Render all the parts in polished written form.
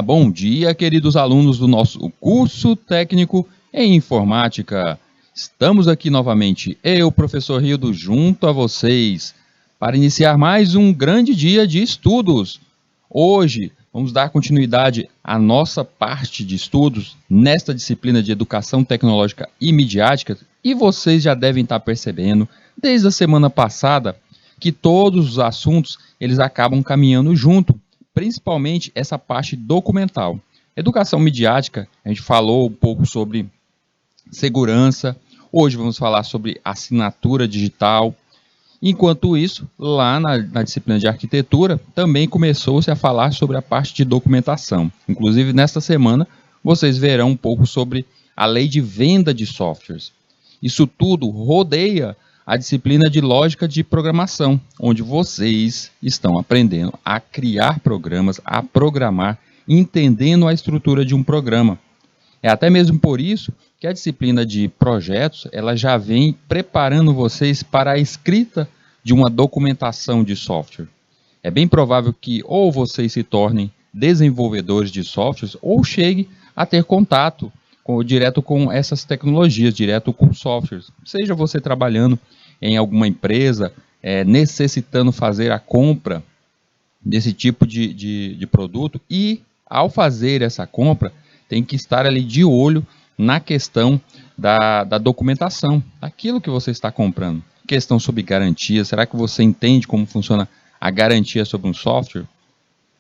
Bom dia, queridos alunos do nosso curso técnico em informática. Estamos aqui novamente, eu, professor Rildo, junto a vocês, para iniciar mais um grande dia de estudos. Hoje, vamos dar continuidade à nossa parte de estudos nesta disciplina de Educação Tecnológica e Midiática, e vocês já devem estar percebendo, desde a semana passada, que todos os assuntos eles acabam caminhando junto, principalmente essa parte documental. Educação midiática, a gente falou um pouco sobre segurança, hoje vamos falar sobre assinatura digital. Enquanto isso, lá na disciplina de arquitetura, também começou-se a falar sobre a parte de documentação. Inclusive, nesta semana, vocês verão um pouco sobre a lei de venda de softwares. Isso tudo rodeia a disciplina de lógica de programação, onde vocês estão aprendendo a criar programas, a programar, entendendo a estrutura de um programa. É até mesmo por isso que a disciplina de projetos, ela já vem preparando vocês para a escrita de uma documentação de software. É bem provável que ou vocês se tornem desenvolvedores de softwares ou cheguem a ter contato direto com essas tecnologias, direto com softwares. Seja você trabalhando em alguma empresa, necessitando fazer a compra desse tipo de produto e, ao fazer essa compra, tem que estar ali de olho na questão da documentação, daquilo que você está comprando. Questão sobre garantia, será que você entende como funciona a garantia sobre um software?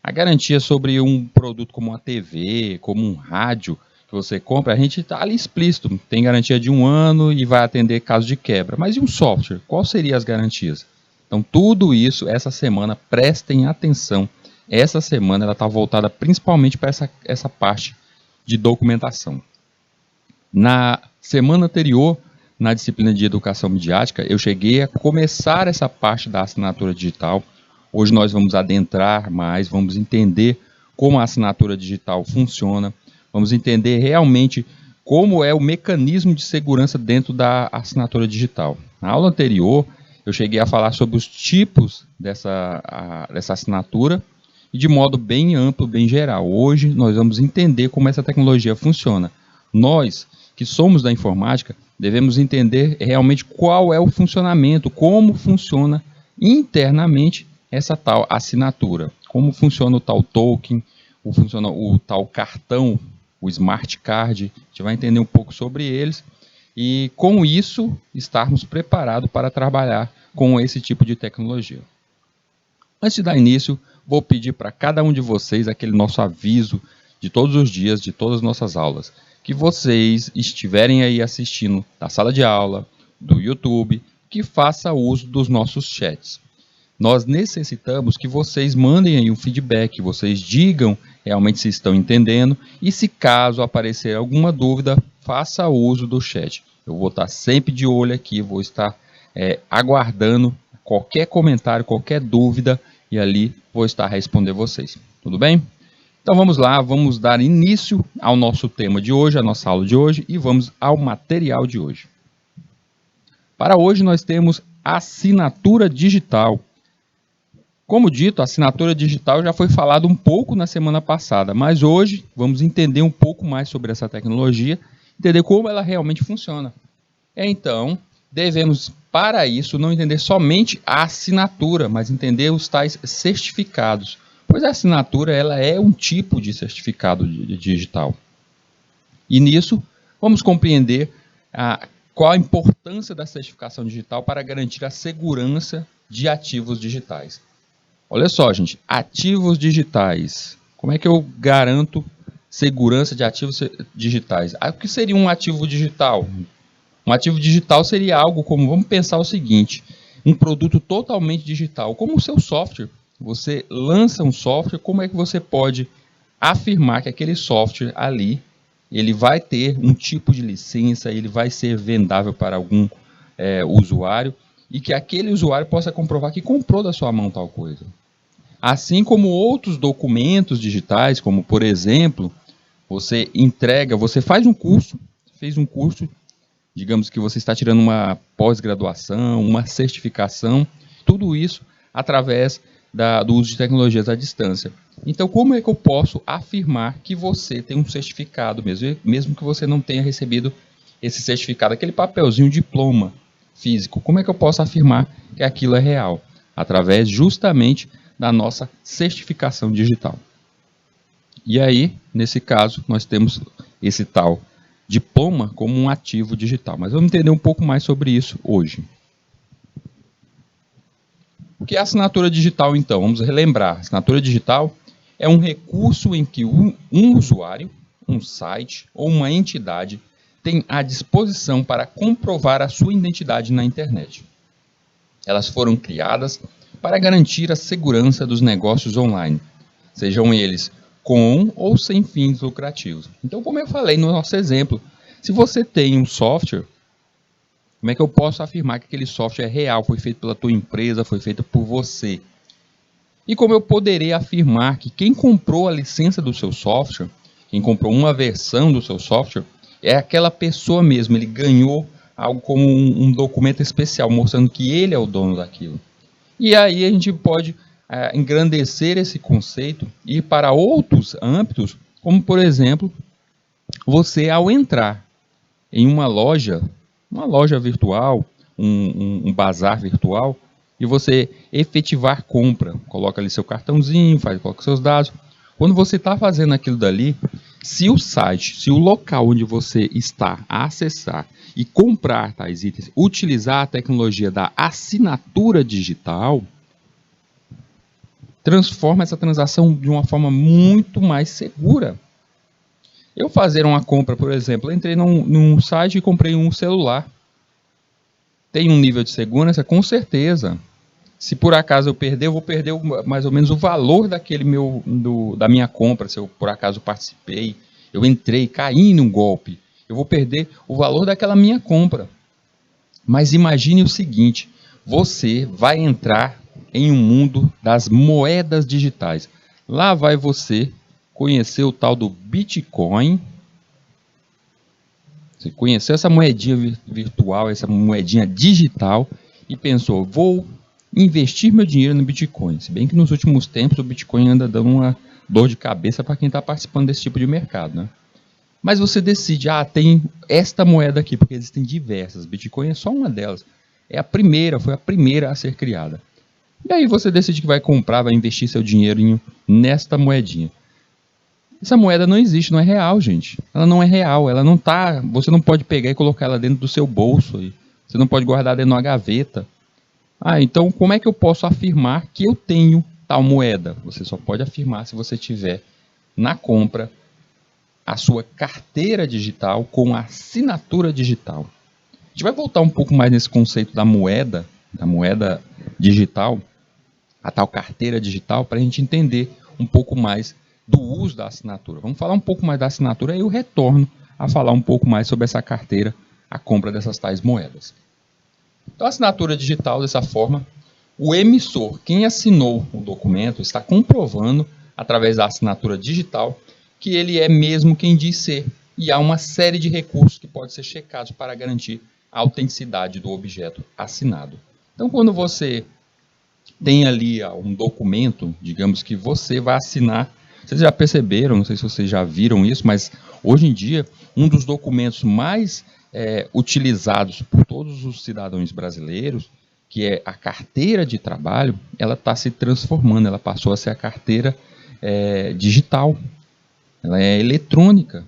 A garantia sobre um produto como uma TV, como um rádio que você compra, a gente está ali explícito, tem garantia de 1 ano e vai atender caso de quebra. Mas e um software? Quais seriam as garantias? Então, tudo isso, essa semana, prestem atenção. Essa semana ela está voltada principalmente para essa parte de documentação. Na semana anterior, na disciplina de Educação Midiática, eu cheguei a começar essa parte da assinatura digital. Hoje nós vamos adentrar mais, vamos entender como a assinatura digital funciona, vamos entender realmente como é o mecanismo de segurança dentro da assinatura digital. Na aula anterior, eu cheguei a falar sobre os tipos dessa assinatura e de modo bem amplo, bem geral. Hoje nós vamos entender como essa tecnologia funciona. Nós, que somos da informática, devemos entender realmente qual é o funcionamento, como funciona internamente essa tal assinatura, como funciona o tal token, funciona o tal cartão, o smart card. A gente vai entender um pouco sobre eles e, com isso, estarmos preparados para trabalhar com esse tipo de tecnologia. Antes de dar início, vou pedir para cada um de vocês aquele nosso aviso de todos os dias, de todas as nossas aulas, que vocês estiverem aí assistindo da sala de aula, do YouTube, que faça uso dos nossos chats. Nós necessitamos que vocês mandem aí um feedback, vocês digam realmente se estão entendendo e, se caso aparecer alguma dúvida, faça uso do chat. Eu vou estar sempre de olho aqui, vou estar aguardando qualquer comentário, qualquer dúvida e ali vou estar respondendo vocês. Tudo bem? Então vamos lá, vamos dar início ao nosso tema de hoje, à nossa aula de hoje e vamos ao material de hoje. Para hoje nós temos assinatura digital. Como dito, a assinatura digital já foi falado um pouco na semana passada, mas hoje vamos entender um pouco mais sobre essa tecnologia, entender como ela realmente funciona. Então, devemos, para isso, não entender somente a assinatura, mas entender os tais certificados, pois a assinatura ela é um tipo de certificado digital. E nisso, vamos compreender qual a importância da certificação digital para garantir a segurança de ativos digitais. Olha só, gente, ativos digitais. Como é que eu garanto segurança de ativos digitais? O que seria um ativo digital? Um ativo digital seria algo como, vamos pensar o seguinte, um produto totalmente digital, como o seu software. Você lança um software, como é que você pode afirmar que aquele software ali, ele vai ter um tipo de licença, ele vai ser vendável para algum usuário, e que aquele usuário possa comprovar que comprou da sua mão tal coisa. Assim como outros documentos digitais, como, por exemplo, você faz um curso, digamos que você está tirando uma pós-graduação, uma certificação, tudo isso através do uso de tecnologias à distância. Então, como é que eu posso afirmar que você tem um certificado mesmo que você não tenha recebido esse certificado, aquele papelzinho, diploma físico? Como é que eu posso afirmar que aquilo é real? Através justamente da nossa certificação digital. E aí, nesse caso, nós temos esse tal diploma como um ativo digital. Mas vamos entender um pouco mais sobre isso hoje. O que é assinatura digital, então? Vamos relembrar. Assinatura digital é um recurso em que um usuário, um site ou uma entidade tem à disposição para comprovar a sua identidade na internet. Elas foram criadas para garantir a segurança dos negócios online, sejam eles com ou sem fins lucrativos. Então, como eu falei no nosso exemplo, se você tem um software, como é que eu posso afirmar que aquele software é real, foi feito pela tua empresa, foi feito por você? E como eu poderei afirmar que quem comprou a licença do seu software, quem comprou uma versão do seu software, é aquela pessoa mesmo, ele ganhou algo como um documento especial, mostrando que ele é o dono daquilo. E aí a gente pode engrandecer esse conceito e ir para outros âmbitos, como por exemplo, você ao entrar em uma loja virtual, um bazar virtual, e você efetivar compra, coloca ali seu cartãozinho, coloca seus dados. Quando você está fazendo aquilo dali, se o site, se o local onde você está a acessar e comprar tais itens, utilizar a tecnologia da assinatura digital, transforma essa transação de uma forma muito mais segura. Eu fazer uma compra, por exemplo, entrei num site e comprei um celular. Tem um nível de segurança? Com certeza. Se por acaso eu perder, eu vou perder mais ou menos o valor da minha compra. Se eu por acaso participei, eu entrei, caí num golpe, eu vou perder o valor daquela minha compra. Mas imagine o seguinte, você vai entrar em um mundo das moedas digitais. Lá vai você conhecer o tal do Bitcoin. Você conheceu essa moedinha virtual, essa moedinha digital e pensou, vou investir meu dinheiro no Bitcoin. Se bem que nos últimos tempos o Bitcoin anda dando uma dor de cabeça para quem está participando desse tipo de mercado, né? Mas você decide, tem esta moeda aqui, porque existem diversas. Bitcoin é só uma delas. Foi a primeira a ser criada. E aí você decide que vai comprar, vai investir seu dinheiro nesta moedinha. Essa moeda não existe, não é real, gente. Ela não é real, ela não tá. Você não pode pegar e colocar ela dentro do seu bolso. Você não pode guardar dentro de uma gaveta. Então como é que eu posso afirmar que eu tenho tal moeda? Você só pode afirmar se você tiver na compra a sua carteira digital com assinatura digital. A gente vai voltar um pouco mais nesse conceito da moeda digital, a tal carteira digital, para a gente entender um pouco mais do uso da assinatura. Vamos falar um pouco mais da assinatura e eu retorno a falar um pouco mais sobre essa carteira, a compra dessas tais moedas. Então, a assinatura digital, dessa forma, o emissor, quem assinou o documento, está comprovando, através da assinatura digital, que ele é mesmo quem diz ser. E há uma série de recursos que podem ser checados para garantir a autenticidade do objeto assinado. Então, quando você tem ali um documento, digamos que você vai assinar, vocês já perceberam, não sei se vocês já viram isso, mas hoje em dia, um dos documentos mais utilizados por todos os cidadãos brasileiros, que é a carteira de trabalho, ela está se transformando, ela passou a ser a carteira digital, ela é eletrônica.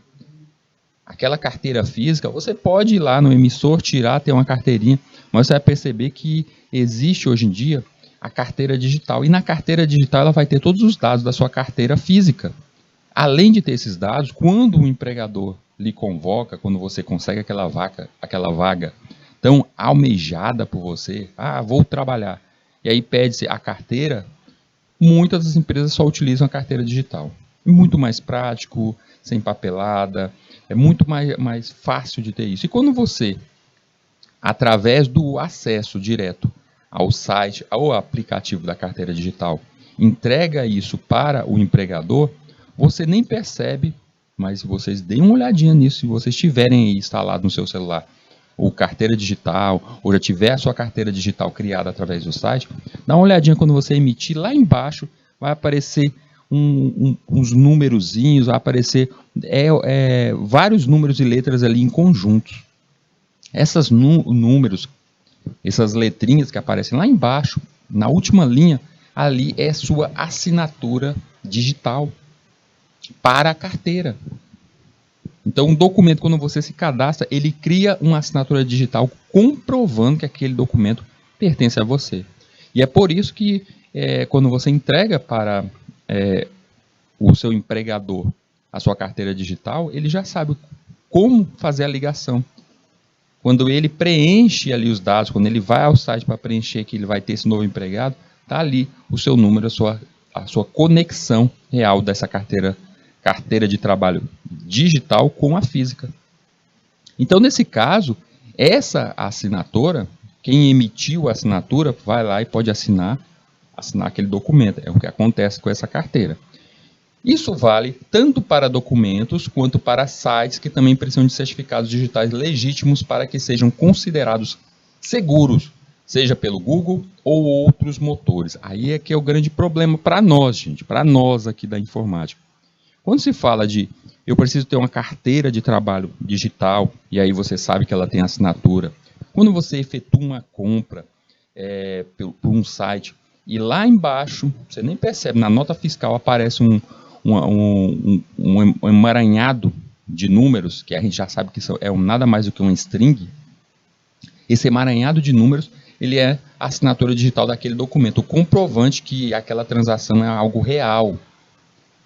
Aquela carteira física, você pode ir lá no emissor, tirar, ter uma carteirinha, mas você vai perceber que existe hoje em dia a carteira digital. E na carteira digital ela vai ter todos os dados da sua carteira física. Além de ter esses dados, quando o empregador lhe convoca, quando você consegue aquela vaga tão almejada por você, vou trabalhar, e aí pede-se a carteira, muitas das empresas só utilizam a carteira digital. Muito mais prático, sem papelada, é muito mais fácil de ter isso. E quando você, através do acesso direto ao site, ao aplicativo da carteira digital, entrega isso para o empregador, você nem percebe, mas se vocês deem uma olhadinha nisso, se vocês tiverem aí instalado no seu celular ou carteira digital, ou já tiver a sua carteira digital criada através do site, dá uma olhadinha quando você emitir, lá embaixo vai aparecer uns numerozinhos, vai aparecer vários números e letras ali em conjuntos. Esses números, essas letrinhas que aparecem lá embaixo, na última linha, ali é sua assinatura digital para a carteira. Então, um documento, quando você se cadastra, ele cria uma assinatura digital comprovando que aquele documento pertence a você. E é por isso que, quando você entrega para o seu empregador a sua carteira digital, ele já sabe como fazer a ligação. Quando ele preenche ali os dados, quando ele vai ao site para preencher que ele vai ter esse novo empregado, está ali o seu número, a sua conexão real dessa carteira de trabalho digital com a física. Então, nesse caso, essa assinatura, quem emitiu a assinatura, vai lá e pode assinar aquele documento. É o que acontece com essa carteira. Isso vale tanto para documentos quanto para sites que também precisam de certificados digitais legítimos para que sejam considerados seguros, seja pelo Google ou outros motores. Aí é que é o grande problema para nós, gente, para nós aqui da informática. Quando se fala de eu preciso ter uma carteira de trabalho digital, e aí você sabe que ela tem assinatura. Quando você efetua uma compra por um site, e lá embaixo, você nem percebe, na nota fiscal aparece um emaranhado de números, que a gente já sabe que é nada mais do que uma string. Esse emaranhado de números, ele é a assinatura digital daquele documento, o comprovante que aquela transação é algo real,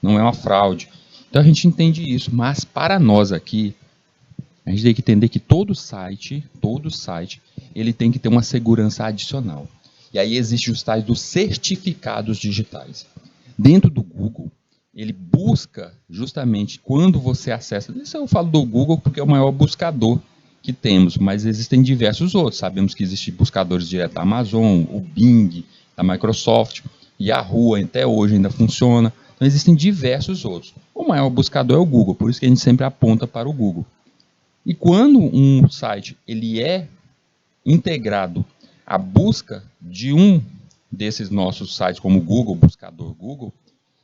não é uma fraude. Então a gente entende isso, mas para nós aqui, a gente tem que entender que todo site, ele tem que ter uma segurança adicional. E aí existe os tais dos certificados digitais. Dentro do Google, ele busca justamente quando você acessa. Isso eu falo do Google porque é o maior buscador que temos, mas existem diversos outros. Sabemos que existem buscadores direto da Amazon, o Bing, da Microsoft, Yahoo até hoje ainda funciona. Então existem diversos outros. O maior buscador é o Google, por isso que a gente sempre aponta para o Google. E quando um site ele é integrado à busca de um desses nossos sites, como o Google, buscador Google,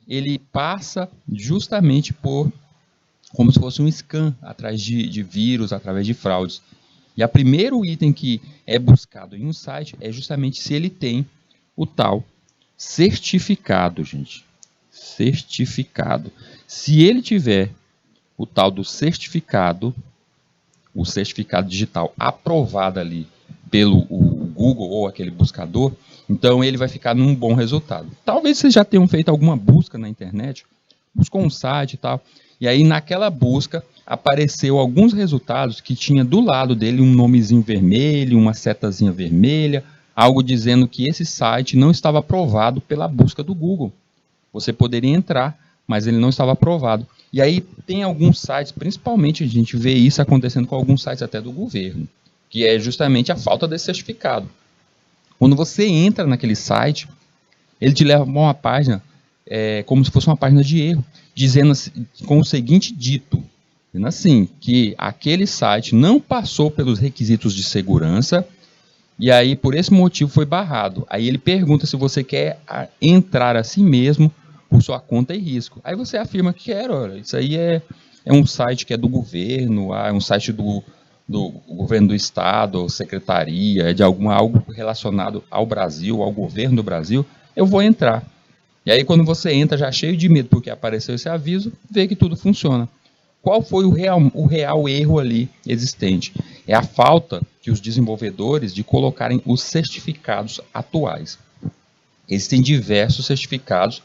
ele passa justamente por como se fosse um scan atrás de vírus, através de fraudes. E o primeiro item que é buscado em um site é justamente se ele tem o tal certificado, gente. Certificado. Se ele tiver o tal do certificado, o certificado digital aprovado ali pelo o Google ou aquele buscador, então ele vai ficar num bom resultado. Talvez vocês já tenham feito alguma busca na internet, buscou um site e tal, e aí naquela busca apareceu alguns resultados que tinha do lado dele um nomezinho vermelho, uma setazinha vermelha, algo dizendo que esse site não estava aprovado pela busca do Google. Você poderia entrar, mas ele não estava aprovado. E aí tem alguns sites, principalmente a gente vê isso acontecendo com alguns sites até do governo, que é justamente a falta desse certificado. Quando você entra naquele site, ele te leva a uma página, como se fosse uma página de erro, dizendo assim, com o seguinte dito, dizendo assim, que aquele site não passou pelos requisitos de segurança, e aí por esse motivo foi barrado. Aí ele pergunta se você quer entrar assim mesmo, por sua conta e risco. Aí você afirma que quer, olha, isso aí é um site que é do governo, é um site do governo do estado, ou secretaria, é de algo relacionado ao Brasil, ao governo do Brasil, eu vou entrar. E aí quando você entra já cheio de medo porque apareceu esse aviso, vê que tudo funciona. Qual foi o real erro ali existente? É a falta que os desenvolvedores de colocarem os certificados atuais. Existem diversos certificados,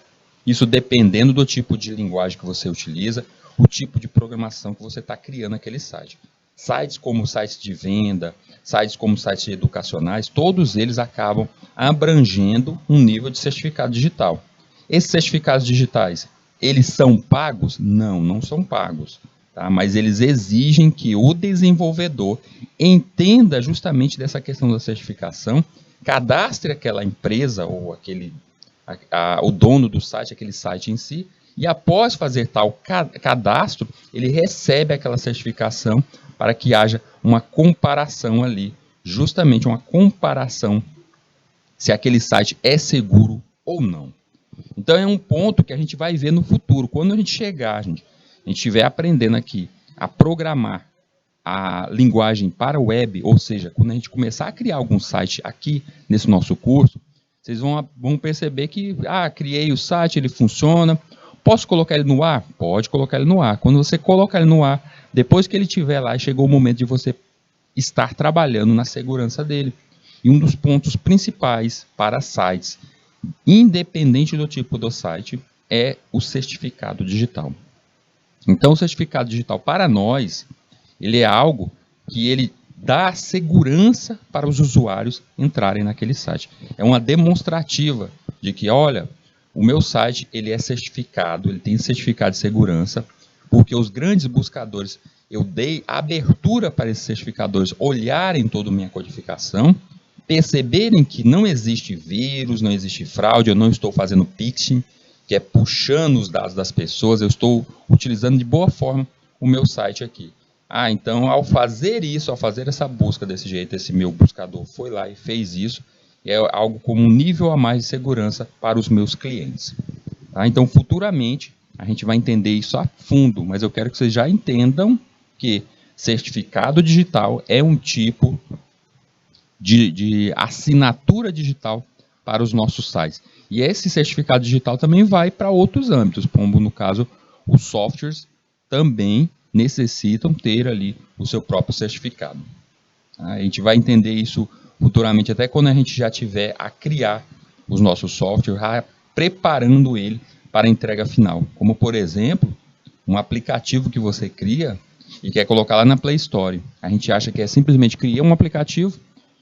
isso dependendo do tipo de linguagem que você utiliza, o tipo de programação que você está criando naquele site. Sites como sites de venda, sites como sites educacionais, todos eles acabam abrangendo um nível de certificado digital. Esses certificados digitais, eles são pagos? Não, não são pagos. Tá? Mas eles exigem que o desenvolvedor entenda justamente dessa questão da certificação, cadastre aquela empresa ou o dono do site, aquele site em si, e após fazer tal cadastro, ele recebe aquela certificação para que haja uma comparação ali, justamente uma comparação se aquele site é seguro ou não. Então é um ponto que a gente vai ver no futuro. Quando a gente chegar, a gente estiver aprendendo aqui a programar a linguagem para web, ou seja, quando a gente começar a criar algum site aqui nesse nosso curso, vocês vão perceber que, criei o site, ele funciona. Posso colocar ele no ar? Pode colocar ele no ar. Quando você colocar ele no ar, depois que ele estiver lá, chegou o momento de você estar trabalhando na segurança dele. E um dos pontos principais para sites, independente do tipo do site, é o certificado digital. Então, o certificado digital para nós, ele é algo que ele dá segurança para os usuários entrarem naquele site. É uma demonstrativa de que, olha, o meu site ele é certificado, ele tem certificado de segurança, porque os grandes buscadores, eu dei abertura para esses certificadores olharem toda a minha codificação, perceberem que não existe vírus, não existe fraude, eu não estou fazendo phishing, que é puxando os dados das pessoas, eu estou utilizando de boa forma o meu site aqui. Então, ao fazer isso, ao fazer essa busca desse jeito, esse meu buscador foi lá e fez isso, é algo como um nível a mais de segurança para os meus clientes. Então, futuramente, a gente vai entender isso a fundo, mas eu quero que vocês já entendam que certificado digital é um tipo de assinatura digital para os nossos sites. E esse certificado digital também vai para outros âmbitos, como no caso, os softwares também necessitam ter ali o seu próprio certificado. A gente vai entender isso futuramente, até quando a gente já tiver a criar os nossos softwares, preparando ele para a entrega final. Como, por exemplo, um aplicativo que você cria e quer colocar lá na Play Store. A gente acha que é simplesmente criar um aplicativo,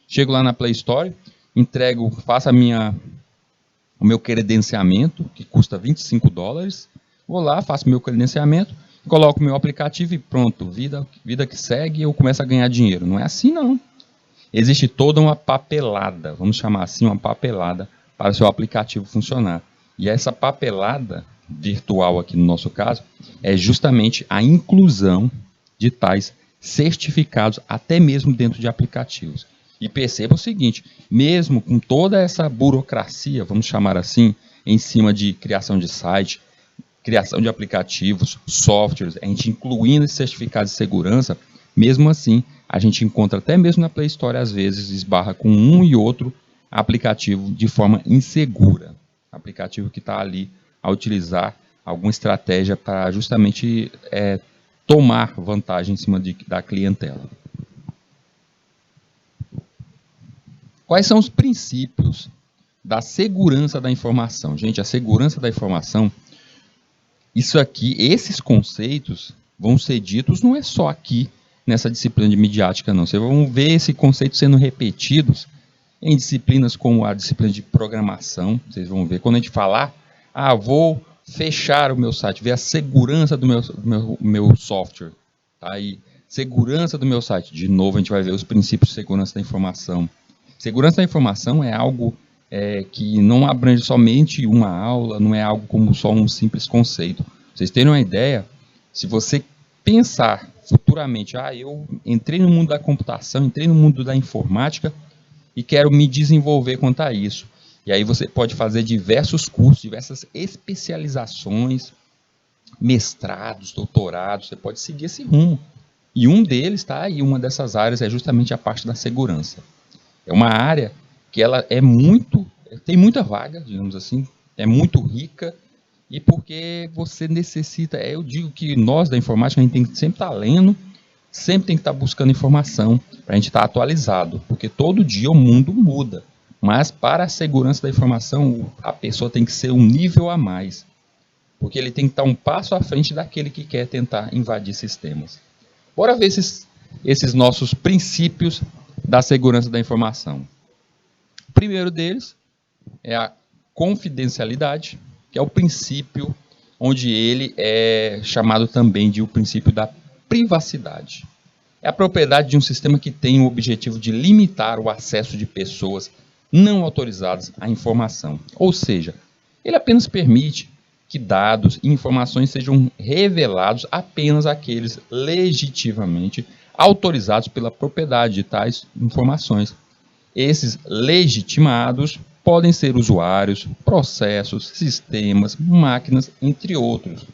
chego lá na Play Store, entrego, faço o meu credenciamento, que custa $25, vou lá, faço meu credenciamento, coloco meu aplicativo e pronto, vida que segue, eu começo a ganhar dinheiro. Não é assim, não. Existe toda uma papelada, vamos chamar assim, uma papelada para o seu aplicativo funcionar. E essa papelada virtual aqui no nosso caso é justamente a inclusão de tais certificados, até mesmo dentro de aplicativos. E perceba o seguinte, mesmo com toda essa burocracia, vamos chamar assim, em cima de criação de site, criação de aplicativos, softwares, a gente incluindo esse certificado de segurança, mesmo assim, a gente encontra até mesmo na Play Store, às vezes, esbarra com um e outro aplicativo de forma insegura. Aplicativo que está ali a utilizar alguma estratégia para justamente tomar vantagem em cima da clientela. Quais são os princípios da segurança da informação? Gente, a segurança da informação, isso aqui, esses conceitos vão ser ditos, não é só aqui nessa disciplina de midiática, não. Vocês vão ver esse conceito sendo repetidos em disciplinas como a disciplina de programação. Vocês vão ver, quando a gente falar, vou fechar o meu site, ver a segurança do meu software. Tá aí, segurança do meu site. De novo, a gente vai ver os princípios de segurança da informação. Segurança da informação é algo que não abrange somente uma aula, não é algo como só um simples conceito. Pra vocês terem uma ideia, se você pensar futuramente, eu entrei no mundo da computação, entrei no mundo da informática e quero me desenvolver quanto a isso. E aí você pode fazer diversos cursos, diversas especializações, mestrados, doutorados, você pode seguir esse rumo. E um deles, uma dessas áreas é justamente a parte da segurança. É uma área que ela tem muita vaga, digamos assim, é muito rica, e porque você necessita, eu digo que nós da informática, a gente tem que sempre estar lendo, sempre tem que estar buscando informação, para a gente estar atualizado, porque todo dia o mundo muda, mas para a segurança da informação, a pessoa tem que ser um nível a mais, porque ele tem que estar um passo à frente daquele que quer tentar invadir sistemas. Bora ver esses nossos princípios da segurança da informação. O primeiro deles é a confidencialidade, que é o princípio onde ele é chamado também de o princípio da privacidade. É a propriedade de um sistema que tem o objetivo de limitar o acesso de pessoas não autorizadas à informação. Ou seja, ele apenas permite que dados e informações sejam revelados apenas àqueles legitimamente autorizados pela propriedade de tais informações. Esses legitimados podem ser usuários, processos, sistemas, máquinas, entre outros.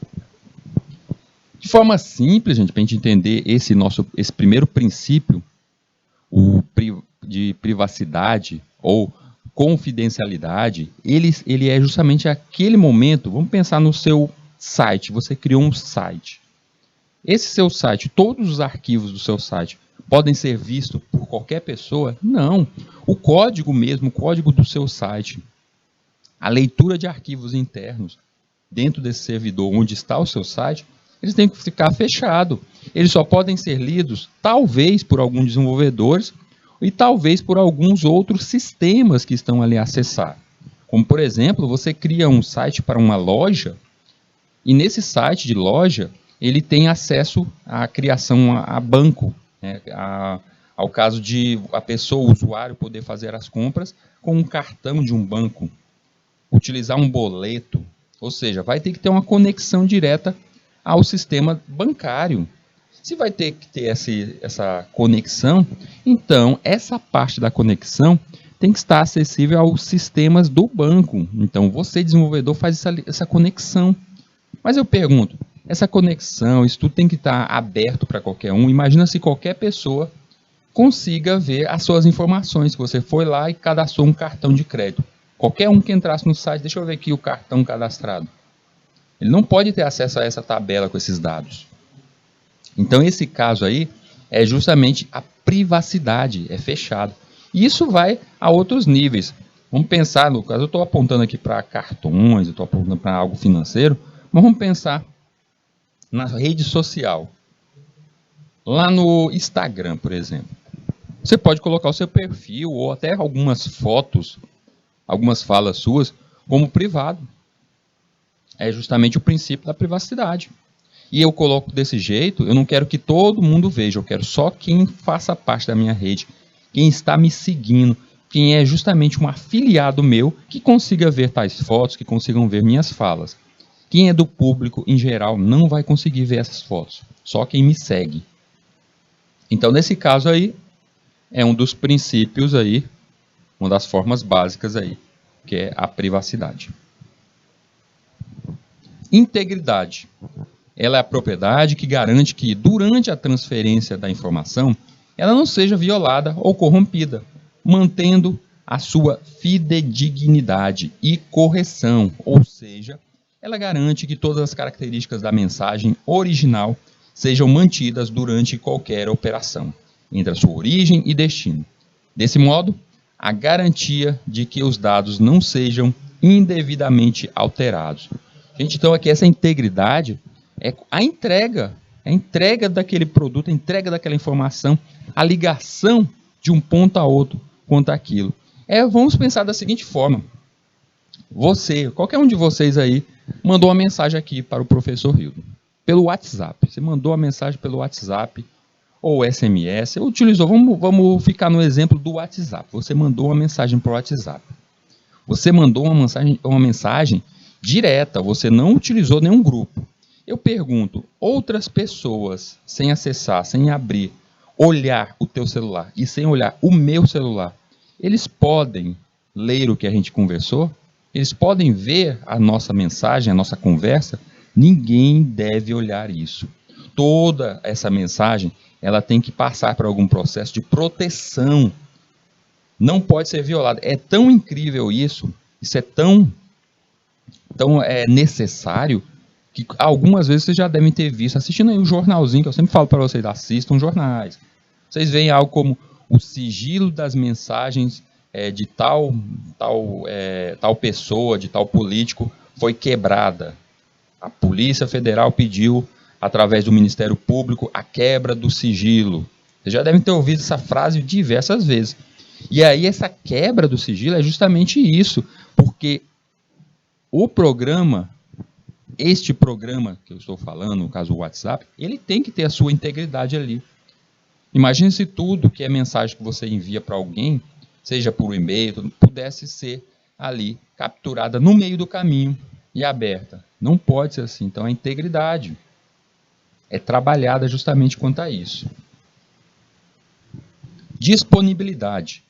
De forma simples, gente, para a gente entender esse primeiro princípio, de privacidade ou confidencialidade, ele é justamente aquele momento. Vamos pensar no seu site. Você criou um site. Esse seu site, todos os arquivos do seu site podem ser vistos por qualquer pessoa? Não. O código mesmo, o código do seu site, a leitura de arquivos internos dentro desse servidor onde está o seu site, eles têm que ficar fechados. Eles só podem ser lidos, talvez, por alguns desenvolvedores e talvez por alguns outros sistemas que estão ali a acessar. Como, por exemplo, você cria um site para uma loja e nesse site de loja ele tem acesso à criação a banco, né, ao caso de a pessoa, o usuário, poder fazer as compras com um cartão de um banco, utilizar um boleto, ou seja, vai ter que ter uma conexão direta ao sistema bancário. Se vai ter que ter essa conexão, então essa parte da conexão tem que estar acessível aos sistemas do banco. Então você, desenvolvedor, faz essa conexão. Mas eu pergunto, essa conexão, isso tudo tem que estar aberto para qualquer um. Imagina se qualquer pessoa consiga ver as suas informações. Você foi lá e cadastrou um cartão de crédito. Qualquer um que entrasse no site, deixa eu ver aqui o cartão cadastrado. Ele não pode ter acesso a essa tabela com esses dados. Então, esse caso aí é justamente a privacidade, é fechado. E isso vai a outros níveis. Vamos pensar, no caso, eu estou apontando aqui para cartões, eu estou apontando para algo financeiro, mas vamos pensar na rede social. Lá no Instagram, por exemplo. Você pode colocar o seu perfil ou até algumas fotos, algumas falas suas, como privado. É justamente o princípio da privacidade. E eu coloco desse jeito, eu não quero que todo mundo veja, eu quero só quem faça parte da minha rede, quem está me seguindo, quem é justamente um afiliado meu, que consiga ver tais fotos, que consigam ver minhas falas. Quem é do público, em geral, não vai conseguir ver essas fotos, só quem me segue. Então, nesse caso aí, é um dos princípios aí, uma das formas básicas aí, que é a privacidade. Integridade. Ela é a propriedade que garante que, durante a transferência da informação, ela não seja violada ou corrompida, mantendo a sua fidedignidade e correção, ou seja, ela garante que todas as características da mensagem original sejam mantidas durante qualquer operação, entre a sua origem e destino. Desse modo, a garantia de que os dados não sejam indevidamente alterados. Gente, então aqui essa integridade é a entrega daquele produto, a entrega daquela informação, a ligação de um ponto a outro quanto àquilo. Vamos pensar da seguinte forma. Qualquer um de vocês aí, mandou uma mensagem aqui para o professor Rildo, pelo WhatsApp. Você mandou a mensagem pelo WhatsApp ou SMS, ou utilizou, vamos ficar no exemplo do WhatsApp. Você mandou uma mensagem para o WhatsApp. Você mandou uma mensagem direta, você não utilizou nenhum grupo. Eu pergunto, outras pessoas, sem acessar, sem abrir, olhar o teu celular e sem olhar o meu celular, eles podem ler o que a gente conversou? Eles podem ver a nossa mensagem, a nossa conversa? Ninguém deve olhar isso. Toda essa mensagem, ela tem que passar por algum processo de proteção. Não pode ser violada. É tão incrível isso é tão necessário, que algumas vezes vocês já devem ter visto, assistindo aí o jornalzinho, que eu sempre falo para vocês, assistam jornais. Vocês veem algo como o sigilo das mensagens de tal pessoa, de tal político, foi quebrada. A Polícia Federal pediu, através do Ministério Público, a quebra do sigilo. Vocês já devem ter ouvido essa frase diversas vezes. E aí essa quebra do sigilo é justamente isso, porque este programa que eu estou falando, no caso o WhatsApp, ele tem que ter a sua integridade ali. Imagine se tudo que é mensagem que você envia para alguém, seja por e-mail, pudesse ser ali capturada no meio do caminho e aberta. Não pode ser assim. Então a integridade é trabalhada justamente quanto a isso. Disponibilidade.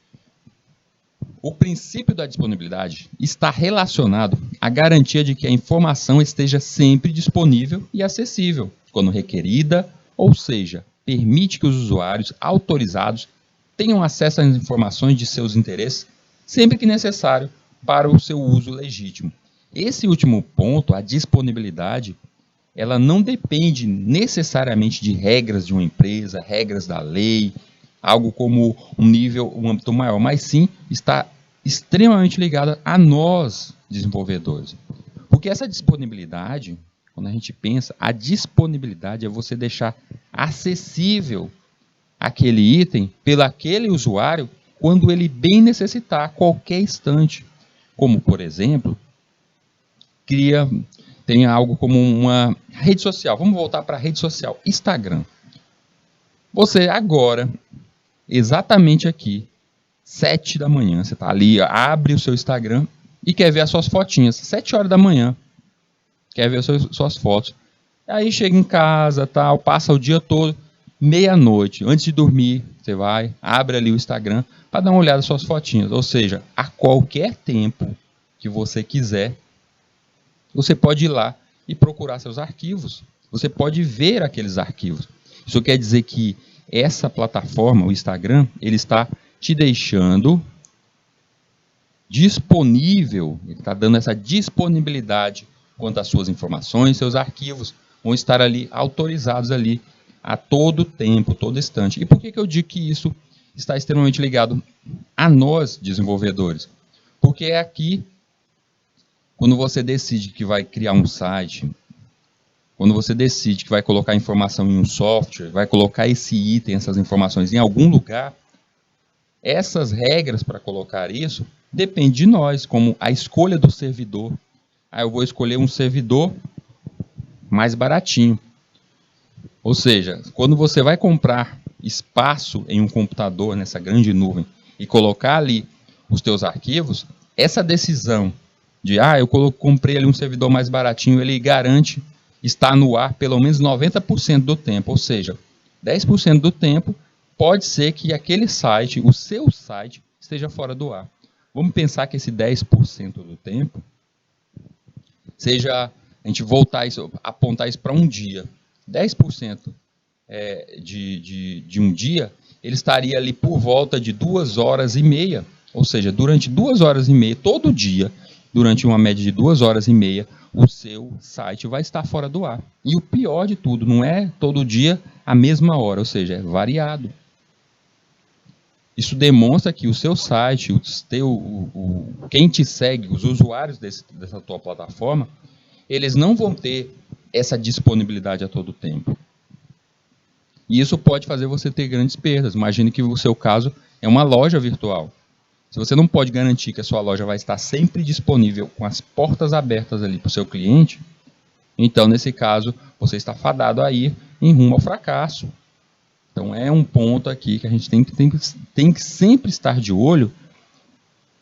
O princípio da disponibilidade está relacionado à garantia de que a informação esteja sempre disponível e acessível, quando requerida, ou seja, permite que os usuários autorizados tenham acesso às informações de seus interesses sempre que necessário para o seu uso legítimo. Esse último ponto, a disponibilidade, ela não depende necessariamente de regras de uma empresa, regras da lei, algo como um âmbito maior, mas sim está extremamente ligada a nós, desenvolvedores. Porque essa disponibilidade, quando a gente pensa, a disponibilidade é você deixar acessível aquele item pelo aquele usuário quando ele bem necessitar, a qualquer instante. Como, por exemplo, tem algo como uma rede social. Vamos voltar para a rede social, Instagram. Você agora, exatamente aqui, 7 da manhã, você está ali, abre o seu Instagram e quer ver as suas fotinhas. 7 horas da manhã, quer ver as suas fotos. Aí chega em casa, tal, passa o dia todo, meia-noite, antes de dormir, você vai, abre ali o Instagram para dar uma olhada nas suas fotinhas. Ou seja, a qualquer tempo que você quiser, você pode ir lá e procurar seus arquivos. Você pode ver aqueles arquivos. Isso quer dizer que essa plataforma, o Instagram, ele está te deixando disponível, ele está dando essa disponibilidade quanto às suas informações, seus arquivos vão estar ali autorizados ali a todo tempo, todo instante. E por que eu digo que isso está extremamente ligado a nós, desenvolvedores? Porque é aqui, quando você decide que vai criar um site, quando você decide que vai colocar informação em um software, vai colocar esse item, essas informações em algum lugar, essas regras para colocar isso depende de nós, como a escolha do servidor. Eu vou escolher um servidor mais baratinho. Ou seja, quando você vai comprar espaço em um computador, nessa grande nuvem, e colocar ali os teus arquivos, essa decisão de, eu comprei ali um servidor mais baratinho, ele garante estar no ar pelo menos 90% do tempo. Ou seja, 10% do tempo pode ser que aquele site, o seu site, esteja fora do ar. Vamos pensar que esse 10% do tempo seja, a gente apontar isso para um dia. 10% de um dia, ele estaria ali por volta de 2 horas e meia. Ou seja, durante 2 horas e meia, todo dia, durante uma média de 2 horas e meia, o seu site vai estar fora do ar. E o pior de tudo, não é todo dia a mesma hora, ou seja, é variado. Isso demonstra que o seu site, quem te segue, os usuários dessa tua plataforma, eles não vão ter essa disponibilidade a todo tempo. E isso pode fazer você ter grandes perdas. Imagine que o seu caso é uma loja virtual. Se você não pode garantir que a sua loja vai estar sempre disponível com as portas abertas ali para o seu cliente, então, nesse caso, você está fadado a ir em rumo ao fracasso. Então, é um ponto aqui que a gente tem que sempre estar de olho,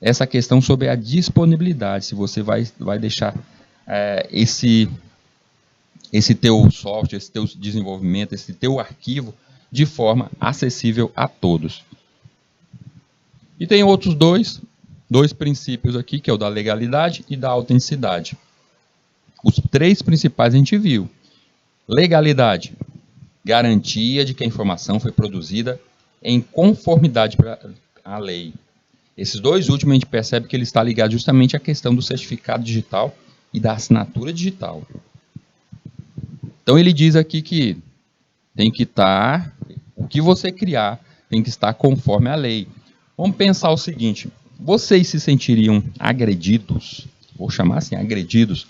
essa questão sobre a disponibilidade. Se você vai deixar esse teu software, esse teu desenvolvimento, esse teu arquivo de forma acessível a todos. E tem outros dois princípios aqui, que é o da legalidade e da autenticidade. Os 3 principais a gente viu. Legalidade, garantia de que a informação foi produzida em conformidade à lei. Esses 2 últimos a gente percebe que ele está ligado justamente à questão do certificado digital e da assinatura digital. Então ele diz aqui que tem que estar, o que você criar tem que estar conforme a lei. Vamos pensar o seguinte, vocês se sentiriam agredidos, vou chamar assim, agredidos,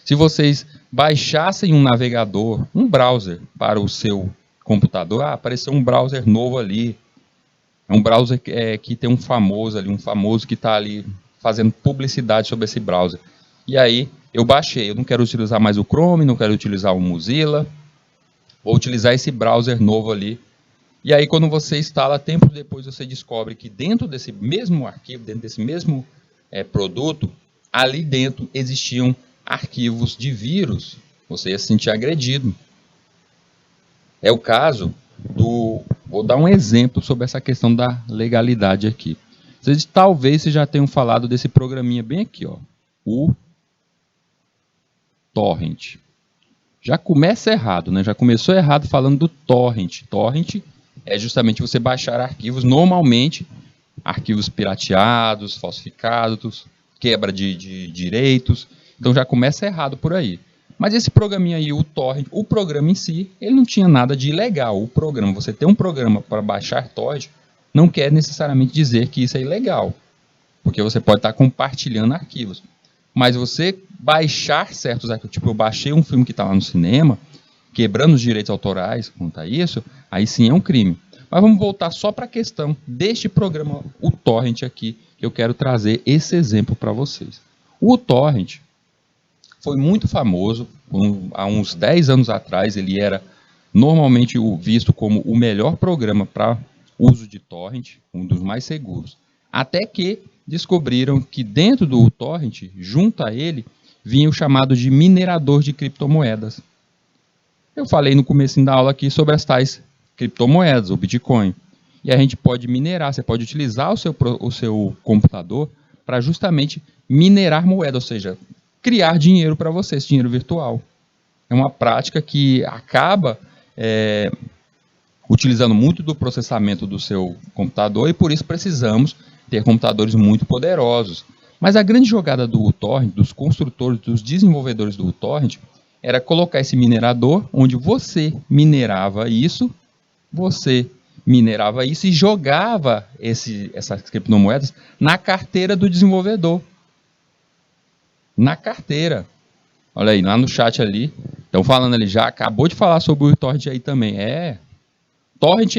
se vocês baixassem um navegador, um browser para o seu computador, apareceu um browser novo ali, é um browser que tem um famoso que está ali fazendo publicidade sobre esse browser. E aí, eu baixei, eu não quero utilizar mais o Chrome, não quero utilizar o Mozilla, vou utilizar esse browser novo ali. E aí, quando você instala, tempo depois você descobre que dentro desse mesmo arquivo, dentro desse mesmo produto, ali dentro existiam arquivos de vírus. Você ia se sentir agredido. É o caso vou dar um exemplo sobre essa questão da legalidade aqui. Talvez vocês já tenham falado desse programinha bem aqui, ó, o Torrent. Já começa errado, né? Já começou errado falando do Torrent. Torrent é justamente você baixar arquivos, normalmente arquivos pirateados, falsificados, quebra de direitos. Então já começa errado por aí. Mas esse programinha aí, o Torrent, o programa em si, ele não tinha nada de ilegal. O programa, você ter um programa para baixar torrent, não quer necessariamente dizer que isso é ilegal. Porque você pode estar compartilhando arquivos. Mas você baixar certos arquivos, tipo, eu baixei um filme que está lá no cinema, quebrando os direitos autorais quanto a isso, aí sim é um crime. Mas vamos voltar só para a questão deste programa, o Torrent aqui, que eu quero trazer esse exemplo para vocês. O Torrent foi muito famoso, há uns 10 anos atrás ele era normalmente visto como o melhor programa para uso de torrent, um dos mais seguros. Até que descobriram que dentro do torrent, junto a ele, vinha o chamado de minerador de criptomoedas. Eu falei no começo da aula aqui sobre as tais criptomoedas, o Bitcoin. E a gente pode minerar, você pode utilizar o seu computador para justamente minerar moeda, ou seja, criar dinheiro para você, esse dinheiro virtual. É uma prática que acaba utilizando muito do processamento do seu computador e por isso precisamos ter computadores muito poderosos. Mas a grande jogada do uTorrent, dos construtores, dos desenvolvedores do uTorrent, era colocar esse minerador onde você minerava isso e jogava essas criptomoedas na carteira do desenvolvedor. Na carteira. Olha aí, lá no chat ali, estão falando ali, já acabou de falar sobre o torrent aí também. Torrent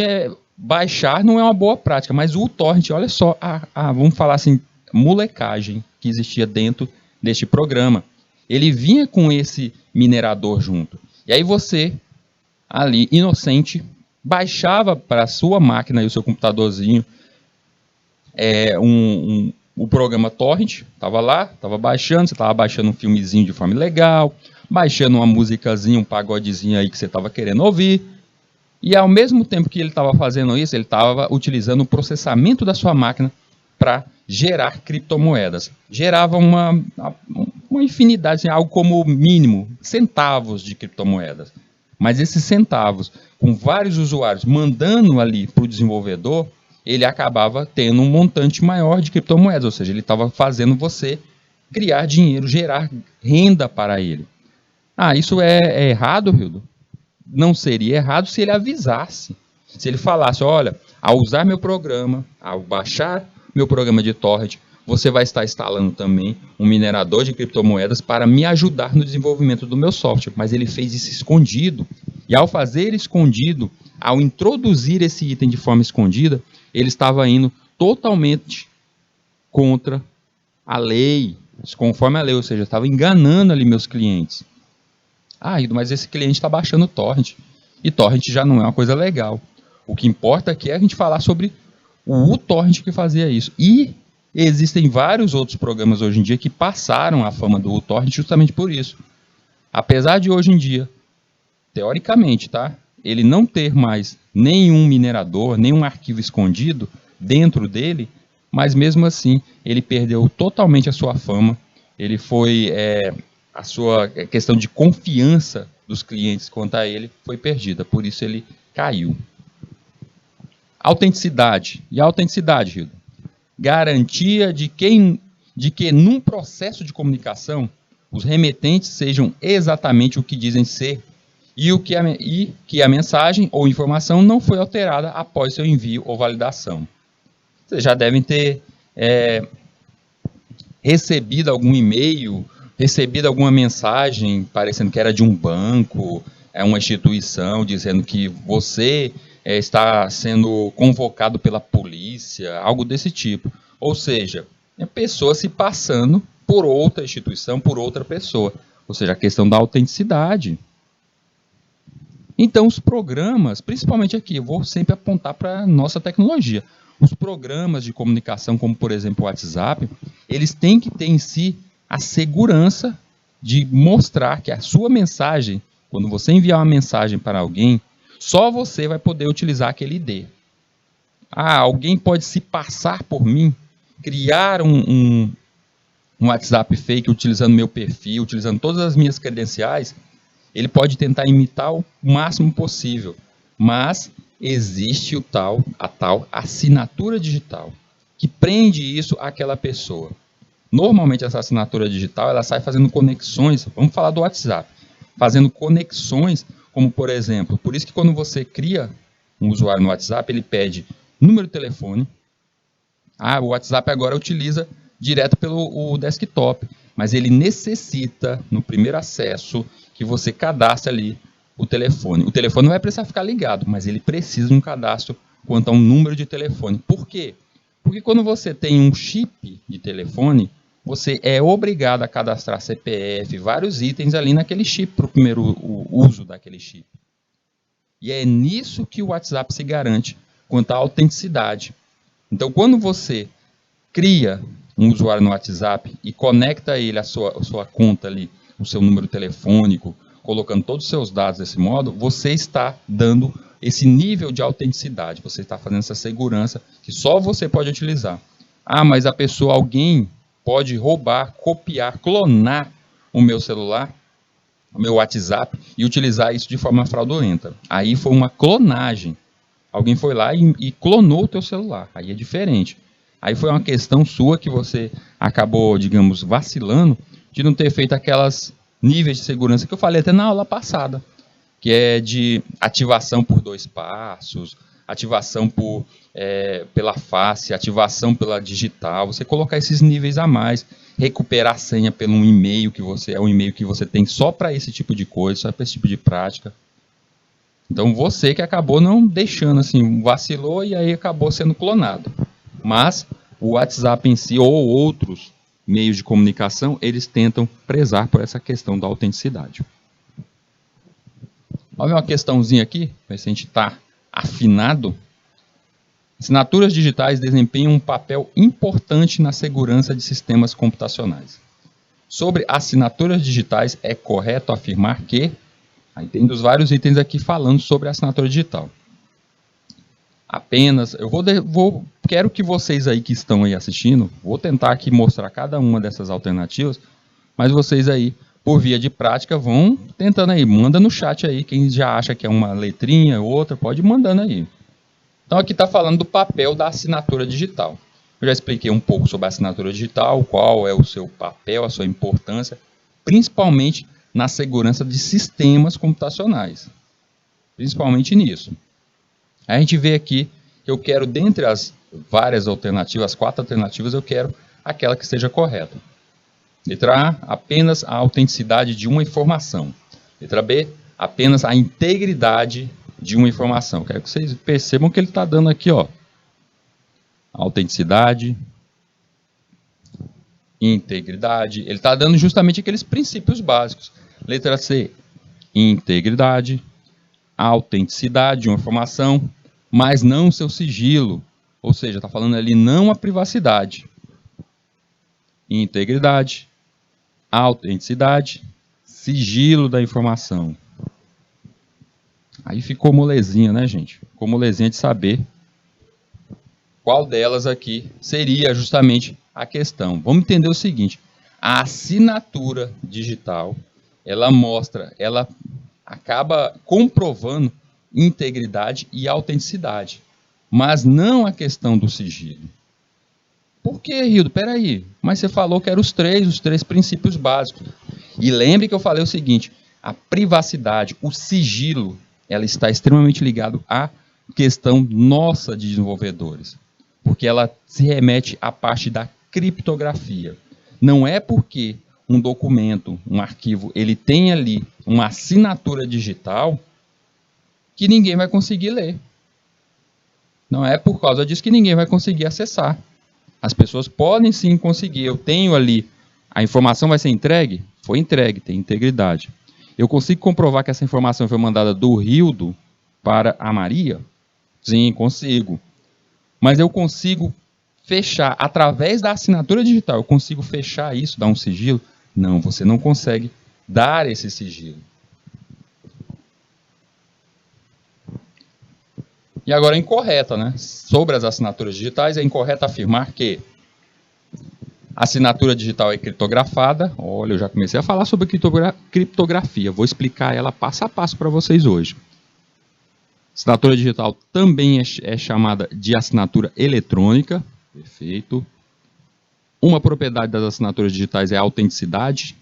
baixar não é uma boa prática, mas o torrent, olha só, vamos falar assim, molecagem que existia dentro deste programa. Ele vinha com esse minerador junto. E aí você, ali, inocente, baixava para a sua máquina e o seu computadorzinho o programa Torrent, estava lá, estava baixando, você estava baixando um filmezinho de forma legal, baixando uma musicazinha, um pagodezinho aí que você estava querendo ouvir, e ao mesmo tempo que ele estava fazendo isso, ele estava utilizando o processamento da sua máquina para gerar criptomoedas. Gerava uma infinidade, assim, algo como mínimo, centavos de criptomoedas. Mas esses centavos, com vários usuários mandando ali para o desenvolvedor, ele acabava tendo um montante maior de criptomoedas, ou seja, ele estava fazendo você criar dinheiro, gerar renda para ele. Isso é errado, Hildo? Não seria errado se ele avisasse. Se ele falasse, olha, ao usar meu programa, ao baixar meu programa de torrent, você vai estar instalando também um minerador de criptomoedas para me ajudar no desenvolvimento do meu software. Mas ele fez isso escondido. E ao fazer escondido, ao introduzir esse item de forma escondida, ele estava indo totalmente contra a lei, conforme a lei, ou seja, estava enganando ali meus clientes. Mas esse cliente está baixando o torrent. E torrent já não é uma coisa legal. O que importa aqui é a gente falar sobre o uTorrent que fazia isso. E existem vários outros programas hoje em dia que passaram a fama do uTorrent justamente por isso. Apesar de hoje em dia, teoricamente, ele não ter mais nenhum minerador, nenhum arquivo escondido dentro dele, mas mesmo assim ele perdeu totalmente a sua fama. Ele foi... a sua questão de confiança dos clientes quanto a ele foi perdida, por isso ele caiu. Autenticidade. E a autenticidade, Hildo? Garantia de que num processo de comunicação os remetentes sejam exatamente o que dizem ser e que a mensagem ou informação não foi alterada após seu envio ou validação. Vocês já devem ter recebido algum e-mail, recebido alguma mensagem parecendo que era de um banco, uma instituição, dizendo que você está sendo convocado pela polícia, algo desse tipo. Ou seja, a pessoa se passando por outra instituição, por outra pessoa. Ou seja, a questão da autenticidade. Então, os programas, principalmente aqui, eu vou sempre apontar para a nossa tecnologia. Os programas de comunicação, como por exemplo o WhatsApp, eles têm que ter em si a segurança de mostrar que a sua mensagem, quando você enviar uma mensagem para alguém, só você vai poder utilizar aquele ID. Alguém pode se passar por mim criar um WhatsApp fake utilizando meu perfil, utilizando todas as minhas credenciais, ele pode tentar imitar o máximo possível, mas existe a tal assinatura digital, que prende isso àquela pessoa. Normalmente essa assinatura digital ela sai fazendo conexões, vamos falar do WhatsApp, fazendo conexões, como por exemplo, por isso que quando você cria um usuário no WhatsApp, ele pede número de telefone. O WhatsApp agora utiliza direto pelo desktop, mas ele necessita, no primeiro acesso, que você cadastre ali o telefone. O telefone não vai precisar ficar ligado, mas ele precisa de um cadastro quanto a um número de telefone. Por quê? Porque quando você tem um chip de telefone, você é obrigado a cadastrar CPF, vários itens ali naquele chip para o primeiro uso daquele chip. E é nisso que o WhatsApp se garante quanto à autenticidade. Então, quando você cria um usuário no WhatsApp e conecta ele à sua conta ali, o seu número telefônico, colocando todos os seus dados desse modo, você está dando esse nível de autenticidade, você está fazendo essa segurança que só você pode utilizar. Mas alguém pode roubar, copiar, clonar o meu celular, o meu WhatsApp e utilizar isso de forma fraudulenta. Aí foi uma clonagem. Alguém foi lá e clonou o teu celular. Aí é diferente. Aí foi uma questão sua que você acabou, digamos, vacilando de não ter feito aquelas níveis de segurança que eu falei até na aula passada, que é de ativação por 2 passos, ativação pela face, ativação pela digital, você colocar esses níveis a mais, recuperar a senha pelo um e-mail que você tem só para esse tipo de coisa, só para esse tipo de prática. Então você que acabou não deixando, assim, vacilou e aí acabou sendo clonado. Mas o WhatsApp em si ou outros meios de comunicação, eles tentam prezar por essa questão da autenticidade. Olha uma questãozinha aqui, ver se a gente está afinado. Assinaturas digitais desempenham um papel importante na segurança de sistemas computacionais. Sobre assinaturas digitais, é correto afirmar que... Aí tem dos vários itens aqui falando sobre a assinatura digital. Quero que vocês aí que estão aí assistindo, vou tentar aqui mostrar cada uma dessas alternativas, mas vocês aí, por via de prática, vão tentando aí, manda no chat aí, quem já acha que é uma letrinha ou outra, pode ir mandando aí. Então aqui está falando do papel da assinatura digital. Eu já expliquei um pouco sobre a assinatura digital, qual é o seu papel, a sua importância, principalmente na segurança de sistemas computacionais. Principalmente nisso. A gente vê aqui que eu quero, dentre as várias alternativas, as 4 alternativas, eu quero aquela que seja correta. Letra A, apenas a autenticidade de uma informação. Letra B, apenas a integridade de uma informação. Quero que vocês percebam que ele está dando aqui, ó, autenticidade, integridade. Ele está dando justamente aqueles princípios básicos. Letra C, integridade, autenticidade de uma informação, mas não seu sigilo. Ou seja, está falando ali não a privacidade. Integridade, autenticidade, sigilo da informação. Aí ficou molezinha, né, gente? Ficou molezinha de saber qual delas aqui seria justamente a questão. Vamos entender o seguinte: a assinatura digital, ela acaba comprovando integridade e autenticidade, mas não a questão do sigilo. Por que, Rildo? Peraí, mas você falou que eram os três princípios básicos. E lembre que eu falei o seguinte: a privacidade, o sigilo, ela está extremamente ligado à questão nossa de desenvolvedores, porque ela se remete à parte da criptografia. Não é porque um documento, um arquivo, ele tem ali uma assinatura digital que ninguém vai conseguir ler. Não é por causa disso que ninguém vai conseguir acessar. As pessoas podem sim conseguir. Eu tenho ali, a informação vai ser entregue? Foi entregue, tem integridade. Eu consigo comprovar que essa informação foi mandada do Rildo para a Maria? Sim, consigo. Mas eu consigo fechar, através da assinatura digital, eu consigo fechar isso, dar um sigilo? Não, você não consegue dar esse sigilo. E agora é incorreta, né? Sobre as assinaturas digitais, é incorreto afirmar que A assinatura digital é criptografada. Olha, eu já comecei a falar sobre criptografia. Vou explicar ela passo a passo para vocês hoje. Assinatura digital também é chamada de assinatura eletrônica. Perfeito. Uma propriedade das assinaturas digitais é a autenticidade.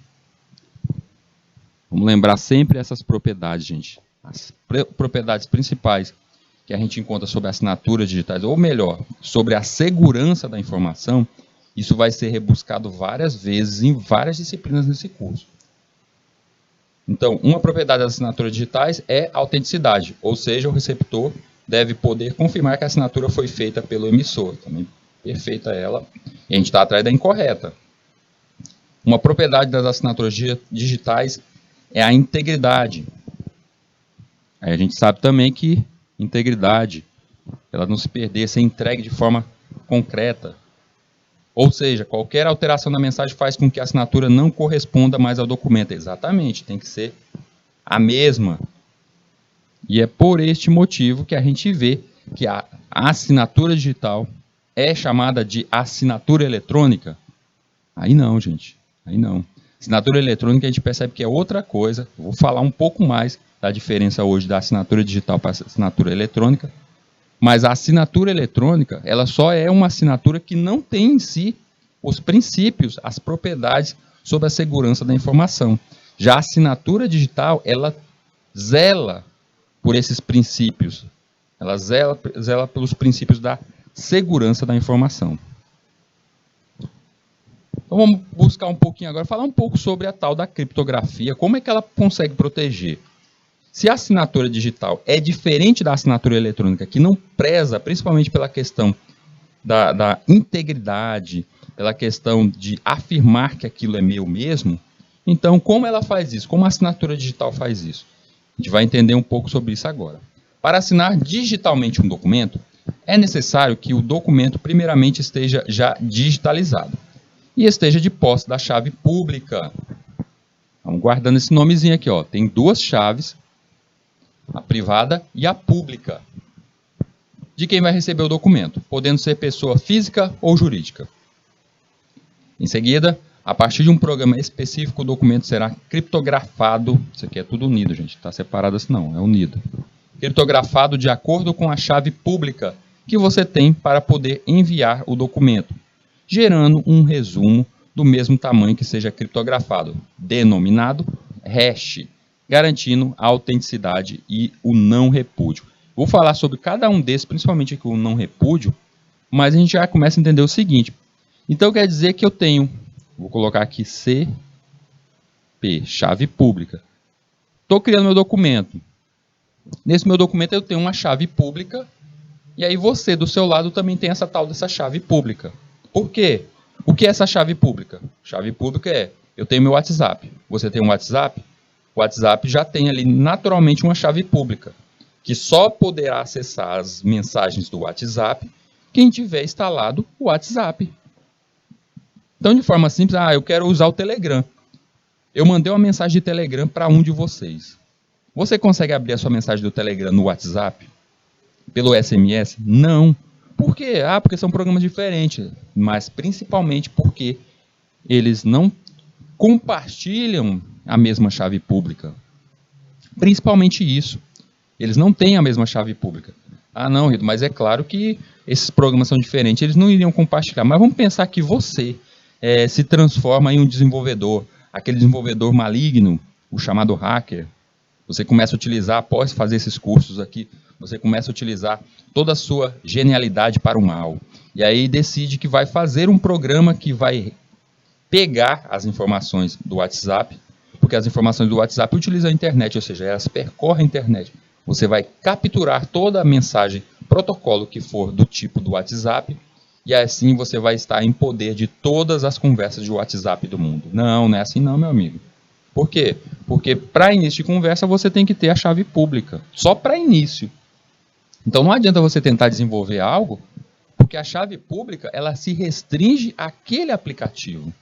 Vamos lembrar sempre essas propriedades, gente. As propriedades principais que a gente encontra sobre assinaturas digitais, ou melhor, sobre a segurança da informação, isso vai ser rebuscado várias vezes em várias disciplinas nesse curso. Então, uma propriedade das assinaturas digitais é a autenticidade, ou seja, o receptor deve poder confirmar que a assinatura foi feita pelo emissor. Também perfeita ela, e a gente está atrás da incorreta. Uma propriedade das assinaturas digitais é a integridade. Aí a gente sabe também que integridade, ela não se perder, ser entregue de forma concreta. Ou seja, qualquer alteração na mensagem faz com que a assinatura não corresponda mais ao documento. Exatamente, tem que ser a mesma. E é por este motivo que a gente vê que a assinatura digital é chamada de assinatura eletrônica. Aí não, gente. Aí não. Assinatura eletrônica a gente percebe que é outra coisa. Eu vou falar um pouco mais da diferença hoje da assinatura digital para a assinatura eletrônica. Mas a assinatura eletrônica, ela só é uma assinatura que não tem em si os princípios, as propriedades sobre a segurança da informação. Já a assinatura digital, ela zela por esses princípios. Ela zela pelos princípios da segurança da informação. Então vamos buscar um pouquinho agora, falar um pouco sobre a tal da criptografia, como é que ela consegue proteger. Se a assinatura digital é diferente da assinatura eletrônica, que não preza principalmente pela questão da integridade, pela questão de afirmar que aquilo é meu mesmo, então como ela faz isso? Como a assinatura digital faz isso? A gente vai entender um pouco sobre isso agora. Para assinar digitalmente um documento, é necessário que o documento primeiramente esteja já digitalizado e esteja de posse da chave pública. Vamos guardando esse nomezinho aqui, ó. Tem duas chaves, a privada e a pública, de quem vai receber o documento, podendo ser pessoa física ou jurídica. Em seguida, a partir de um programa específico, o documento será criptografado. Isso aqui é tudo unido, gente, está separado assim não, é unido. Criptografado de acordo com a chave pública que você tem para poder enviar o documento, gerando um resumo do mesmo tamanho que seja criptografado, denominado hash, garantindo a autenticidade e o não repúdio. Vou falar sobre cada um desses, principalmente aqui o não repúdio, mas a gente já começa a entender o seguinte. Então quer dizer que eu tenho, vou colocar aqui CP, chave pública. Estou criando meu documento. Nesse meu documento eu tenho uma chave pública, e aí você do seu lado também tem essa tal dessa chave pública. Por quê? O que é essa chave pública? Chave pública é, eu tenho meu WhatsApp, você tem um WhatsApp? O WhatsApp já tem ali naturalmente uma chave pública, que só poderá acessar as mensagens do WhatsApp quem tiver instalado o WhatsApp. Então, de forma simples, eu quero usar o Telegram. Eu mandei uma mensagem de Telegram para um de vocês. Você consegue abrir a sua mensagem do Telegram no WhatsApp? Pelo SMS? Não. Por quê? Porque são programas diferentes, mas principalmente porque eles não compartilham a mesma chave pública. Principalmente isso. Eles não têm a mesma chave pública. Não, Rito, mas é claro que esses programas são diferentes, eles não iriam compartilhar. Mas vamos pensar que você se transforma em um desenvolvedor, aquele desenvolvedor maligno, o chamado hacker. Você começa a utilizar, após fazer esses cursos aqui, você começa a utilizar toda a sua genialidade para o mal. E aí decide que vai fazer um programa que vai pegar as informações do WhatsApp, porque as informações do WhatsApp utilizam a internet, ou seja, elas percorrem a internet. Você vai capturar toda a mensagem, protocolo que for do tipo do WhatsApp, e assim você vai estar em poder de todas as conversas de WhatsApp do mundo. Não é assim não, meu amigo. Por quê? Porque para início de conversa você tem que ter a chave pública, só para início. Então não adianta você tentar desenvolver algo, porque a chave pública ela se restringe àquele aplicativo.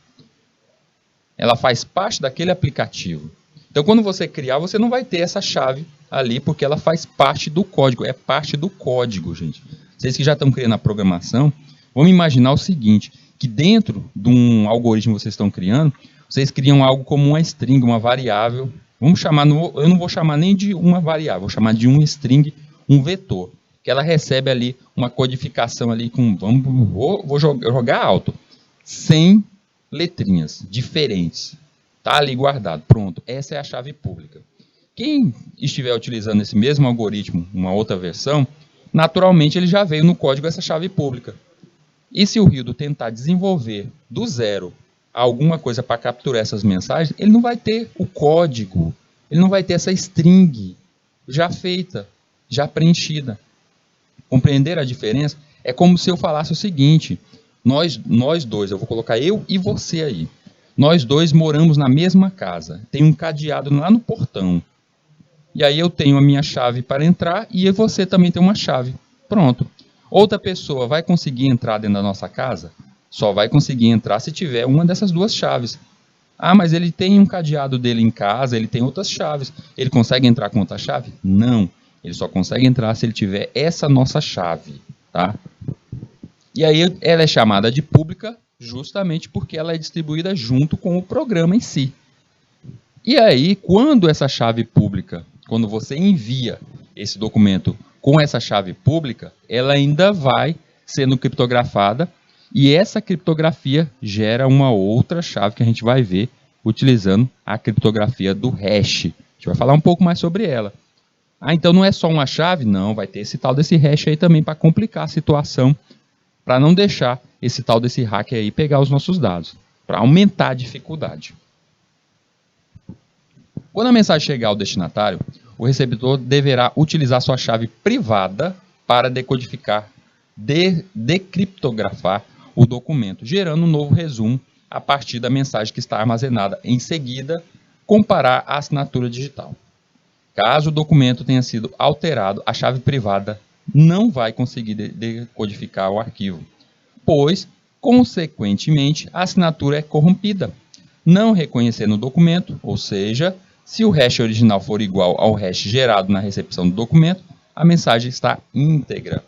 Ela faz parte daquele aplicativo. Então quando você criar, você não vai ter essa chave ali, porque ela faz parte do código. É parte do código, gente. Vocês que já estão criando a programação, vamos imaginar o seguinte, que dentro de um algoritmo que vocês estão criando, vocês criam algo como uma string, uma variável. Vamos chamar, eu não vou chamar nem de uma variável, vou chamar de um string, um vetor, que ela recebe ali uma codificação ali com, vou jogar alto, 100 letrinhas diferentes. Está ali guardado, pronto, essa é a chave pública. Quem estiver utilizando esse mesmo algoritmo, uma outra versão, naturalmente ele já veio no código essa chave pública. E se o Rildo tentar desenvolver do zero alguma coisa para capturar essas mensagens, ele não vai ter o código, ele não vai ter essa string já feita, já preenchida. Compreender a diferença? É como se eu falasse o seguinte, nós dois, eu vou colocar eu e você aí, nós dois moramos na mesma casa, tem um cadeado lá no portão, e aí eu tenho a minha chave para entrar e você também tem uma chave. Pronto. Outra pessoa vai conseguir entrar dentro da nossa casa? Só vai conseguir entrar se tiver uma dessas duas chaves. Ah, mas ele tem um cadeado dele em casa, ele tem outras chaves. Ele consegue entrar com outra chave? Não. Ele só consegue entrar se ele tiver essa nossa chave. Tá? E aí ela é chamada de pública justamente porque ela é distribuída junto com o programa em si. E aí, quando essa chave pública, quando você envia esse documento com essa chave pública, ela ainda vai sendo criptografada e essa criptografia gera uma outra chave que a gente vai ver utilizando a criptografia do hash. A gente vai falar um pouco mais sobre ela. Ah, então não é só uma chave? Não, vai ter esse tal desse hash aí também para complicar a situação, para não deixar esse tal desse hacker aí pegar os nossos dados, para aumentar a dificuldade. Quando a mensagem chegar ao destinatário, o receptor deverá utilizar sua chave privada para decodificar, decriptografar o documento, gerando um novo resumo a partir da mensagem que está armazenada. Em seguida, comparar a assinatura digital. Caso o documento tenha sido alterado, a chave privada não vai conseguir decodificar o arquivo, pois, consequentemente, a assinatura é corrompida, não reconhecendo o documento, ou seja, se o hash original for igual ao hash gerado na recepção do documento, a mensagem está íntegra.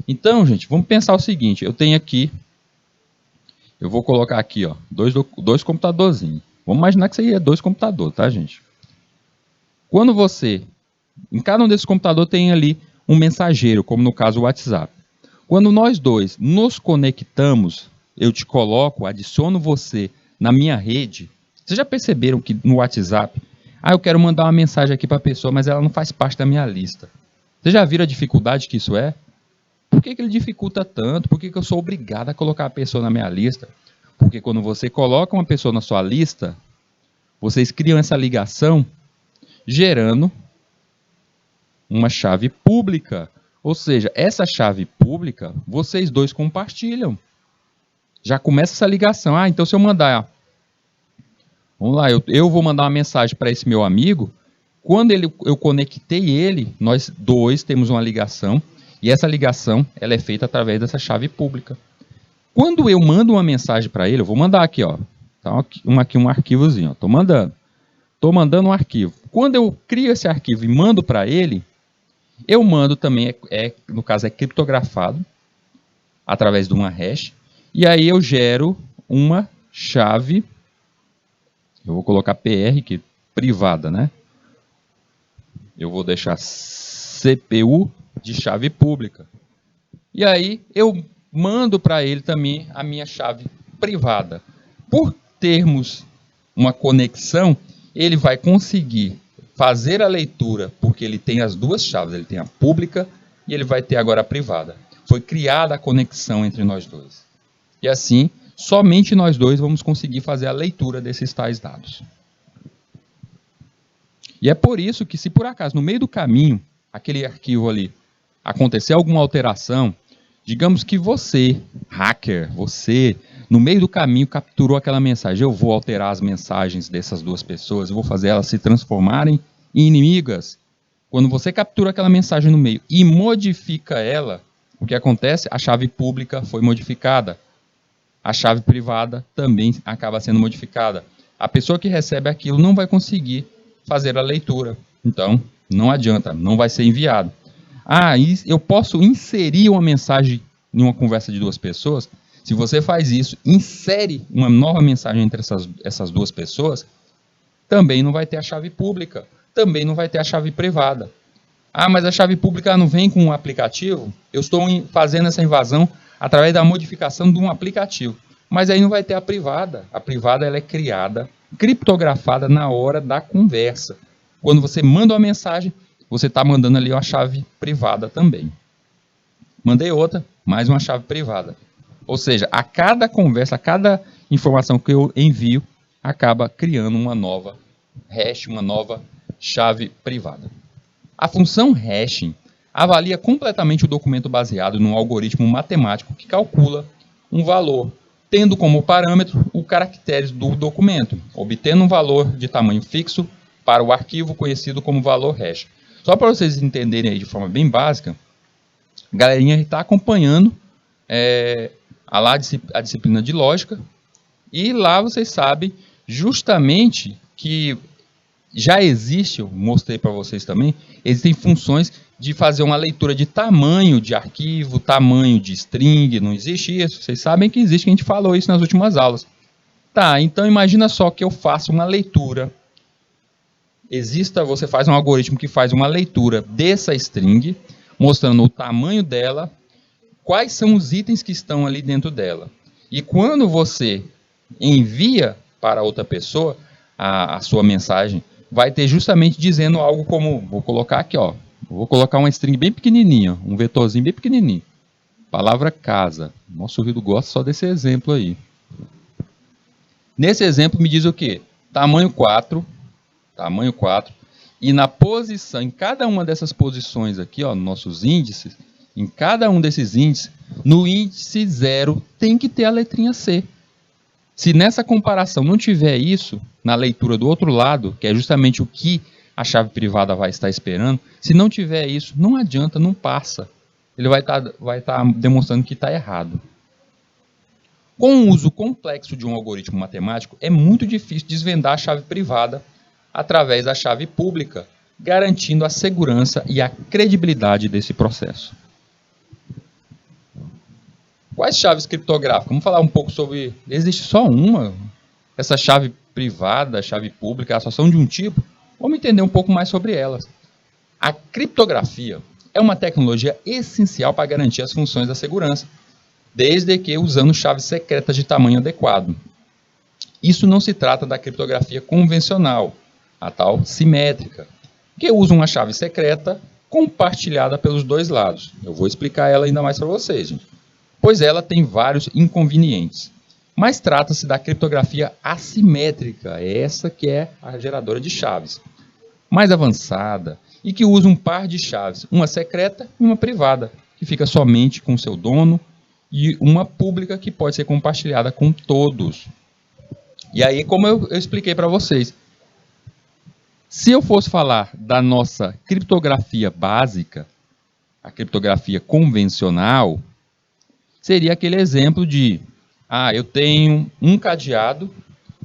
Então, gente, vamos pensar o seguinte, eu tenho aqui, eu vou colocar aqui, ó, dois computadorzinhos. Vamos imaginar que isso aí é 2 computadores, tá, gente? Quando você, em cada um desses computadores tem ali um mensageiro, como no caso o WhatsApp. Quando nós dois nos conectamos, eu te coloco, adiciono você na minha rede. Vocês já perceberam que no WhatsApp, eu quero mandar uma mensagem aqui para a pessoa, mas ela não faz parte da minha lista. Vocês já viram a dificuldade que isso é? Por que ele dificulta tanto? Por que eu sou obrigado a colocar a pessoa na minha lista? Porque quando você coloca uma pessoa na sua lista, vocês criam essa ligação gerando uma chave pública. Ou seja, essa chave pública, vocês dois compartilham. Já começa essa ligação. Então se eu mandar... Vamos lá, eu vou mandar uma mensagem para esse meu amigo. Quando eu conectei ele, nós dois temos uma ligação. E essa ligação ela é feita através dessa chave pública. Quando eu mando uma mensagem para ele, eu vou mandar aqui, ó. Tá aqui um arquivozinho. Estou mandando um arquivo. Quando eu crio esse arquivo e mando para ele, eu mando também, no caso é criptografado, através de uma hash. E aí eu gero uma chave, eu vou colocar PR, que é privada, né? Eu vou deixar CPU de chave pública. E aí eu mando para ele também a minha chave privada. Por termos uma conexão, ele vai conseguir fazer a leitura, porque ele tem as duas chaves, ele tem a pública e ele vai ter agora a privada. Foi criada a conexão entre nós dois. E assim, somente nós dois vamos conseguir fazer a leitura desses tais dados. E é por isso que, se por acaso, no meio do caminho, aquele arquivo ali, acontecer alguma alteração, digamos que você, hacker, você, no meio do caminho, capturou aquela mensagem. Eu vou alterar as mensagens dessas duas pessoas, eu vou fazer elas se transformarem em inimigas. Quando você captura aquela mensagem no meio e modifica ela, o que acontece? A chave pública foi modificada. A chave privada também acaba sendo modificada. A pessoa que recebe aquilo não vai conseguir fazer a leitura. Então, não adianta, não vai ser enviado. E eu posso inserir uma mensagem em uma conversa de duas pessoas? Se você faz isso, insere uma nova mensagem entre essas duas pessoas, também não vai ter a chave pública, também não vai ter a chave privada. Ah, mas a chave pública não vem com um aplicativo? Eu estou fazendo essa invasão através da modificação de um aplicativo. Mas aí não vai ter a privada. A privada ela é criada, criptografada na hora da conversa. Quando você manda uma mensagem, você está mandando ali uma chave privada também. Mandei outra, mais uma chave privada. Ou seja, a cada conversa, a cada informação que eu envio, acaba criando uma nova hash, uma nova chave privada. A função hashing avalia completamente o documento baseado num algoritmo matemático que calcula um valor, tendo como parâmetro os caracteres do documento, obtendo um valor de tamanho fixo para o arquivo conhecido como valor hash. Só para vocês entenderem aí de forma bem básica, a galerinha está acompanhando a disciplina de lógica, e lá vocês sabem justamente que já existe, eu mostrei para vocês também, existem funções de fazer uma leitura de tamanho de arquivo, tamanho de string, não existe isso, vocês sabem que existe, que a gente falou isso nas últimas aulas. Tá, então imagina só que eu faço uma leitura, você faz um algoritmo que faz uma leitura dessa string, mostrando o tamanho dela, quais são os itens que estão ali dentro dela. E quando você envia para outra pessoa a sua mensagem, vai ter justamente dizendo algo como, vou colocar aqui, ó, vou colocar uma string bem pequenininha, um vetorzinho bem pequenininho. Palavra casa. Nosso ouvido gosta só desse exemplo aí. Nesse exemplo me diz o quê? Tamanho 4, e na posição, em cada uma dessas posições aqui, ó, nossos índices, em cada um desses índices, no índice 0 tem que ter a letrinha C. Se nessa comparação não tiver isso, na leitura do outro lado, que é justamente o que a chave privada vai estar esperando, se não tiver isso, não adianta, não passa. Ele vai estar demonstrando que está errado. Com o uso complexo de um algoritmo matemático, é muito difícil desvendar a chave privada através da chave pública, garantindo a segurança e a credibilidade desse processo. Quais chaves criptográficas? Vamos falar um pouco sobre... Existe só uma? Essa chave privada, chave pública, a só são de um tipo? Vamos entender um pouco mais sobre elas. A criptografia é uma tecnologia essencial para garantir as funções da segurança, desde que usando chaves secretas de tamanho adequado. Isso não se trata da criptografia convencional, a tal simétrica, que usa uma chave secreta compartilhada pelos dois lados. Eu vou explicar ela ainda mais para vocês, gente, pois ela tem vários inconvenientes. Mas trata-se da criptografia assimétrica, essa que é a geradora de chaves, mais avançada e que usa um par de chaves, uma secreta e uma privada, que fica somente com seu dono, e uma pública que pode ser compartilhada com todos. E aí, como eu expliquei para vocês, se eu fosse falar da nossa criptografia básica, a criptografia convencional, seria aquele exemplo de, eu tenho um cadeado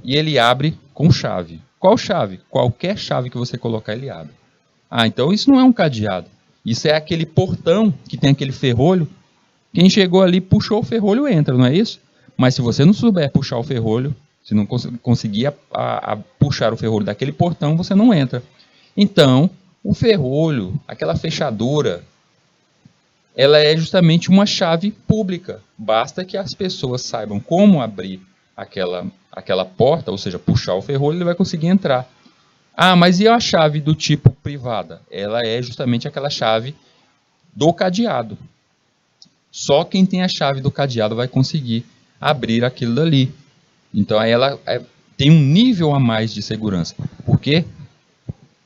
e ele abre com chave. Qual chave? Qualquer chave que você colocar, ele abre. Então isso não é um cadeado. Isso é aquele portão que tem aquele ferrolho. Quem chegou ali, puxou o ferrolho, entra, não é isso? Mas se você não souber puxar o ferrolho, se não conseguir puxar o ferrolho daquele portão, você não entra. Então, o ferrolho, aquela fechadura, ela é justamente uma chave pública. Basta que as pessoas saibam como abrir aquela porta, ou seja, puxar o ferrolho, ele vai conseguir entrar. Mas e a chave do tipo privada? Ela é justamente aquela chave do cadeado. Só quem tem a chave do cadeado vai conseguir abrir aquilo dali. Então aí ela tem um nível a mais de segurança. Por quê?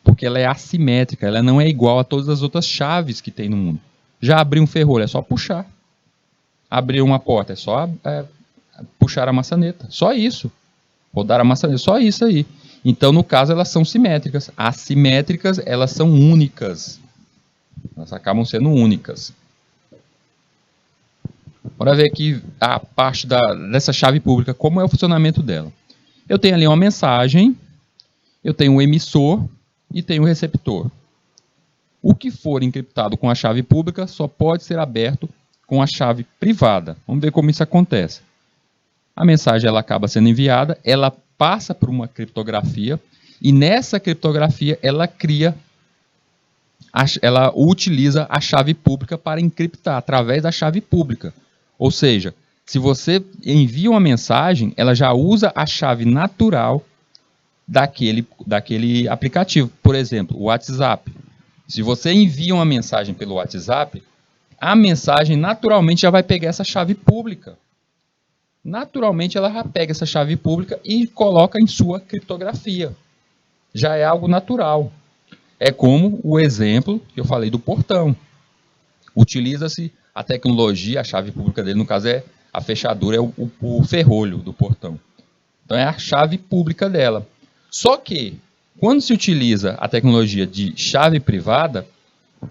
Porque ela é assimétrica, ela não é igual a todas as outras chaves que tem no mundo. Já abrir um ferrolho é só puxar. Abrir uma porta é só puxar a maçaneta. Só isso. Rodar a maçaneta, só isso aí. Então, no caso, elas são simétricas. Assimétricas, elas são únicas. Elas acabam sendo únicas. Bora ver aqui a parte dessa chave pública, como é o funcionamento dela. Eu tenho ali uma mensagem, eu tenho um emissor e tenho um receptor. O que for encriptado com a chave pública só pode ser aberto com a chave privada. Vamos ver como isso acontece. A mensagem ela acaba sendo enviada, ela passa por uma criptografia e nessa criptografia ela utiliza a chave pública para encriptar através da chave pública. Ou seja, se você envia uma mensagem, ela já usa a chave natural daquele aplicativo. Por exemplo, o WhatsApp. Se você envia uma mensagem pelo WhatsApp, a mensagem naturalmente já vai pegar essa chave pública. Naturalmente ela já pega essa chave pública e coloca em sua criptografia. Já é algo natural. É como o exemplo que eu falei do portão. Utiliza-se a tecnologia, a chave pública dele, no caso é a fechadura, é o ferrolho do portão. Então é a chave pública dela. Só que, quando se utiliza a tecnologia de chave privada,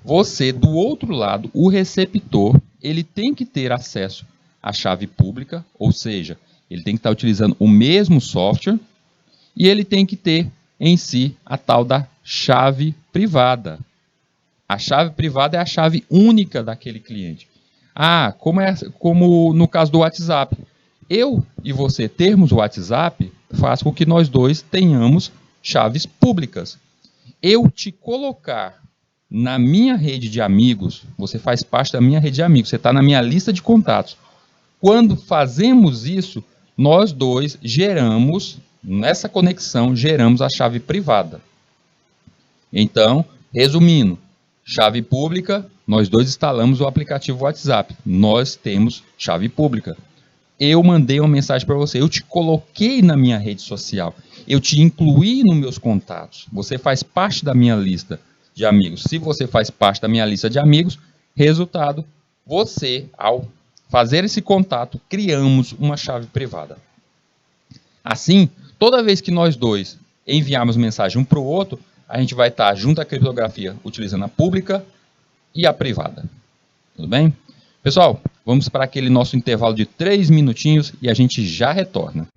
você, do outro lado, o receptor, ele tem que ter acesso à chave pública, ou seja, ele tem que estar utilizando o mesmo software e ele tem que ter em si a tal da chave privada. A chave privada é a chave única daquele cliente. Como no caso do WhatsApp. Eu e você termos o WhatsApp faz com que nós dois tenhamos chaves públicas. Eu te colocar na minha rede de amigos, você faz parte da minha rede de amigos, você está na minha lista de contatos. Quando fazemos isso, nós dois nessa conexão, geramos a chave privada. Então, resumindo, chave pública, nós dois instalamos o aplicativo WhatsApp, nós temos chave pública. Eu mandei uma mensagem para você, eu te coloquei na minha rede social, eu te incluí nos meus contatos, você faz parte da minha lista de amigos. Se você faz parte da minha lista de amigos, resultado, você, ao fazer esse contato, criamos uma chave privada. Assim, toda vez que nós dois enviarmos mensagem um para o outro, a gente vai estar junto à criptografia, utilizando a pública e a privada. Tudo bem? Pessoal, vamos para aquele nosso intervalo de 3 minutinhos e a gente já retorna.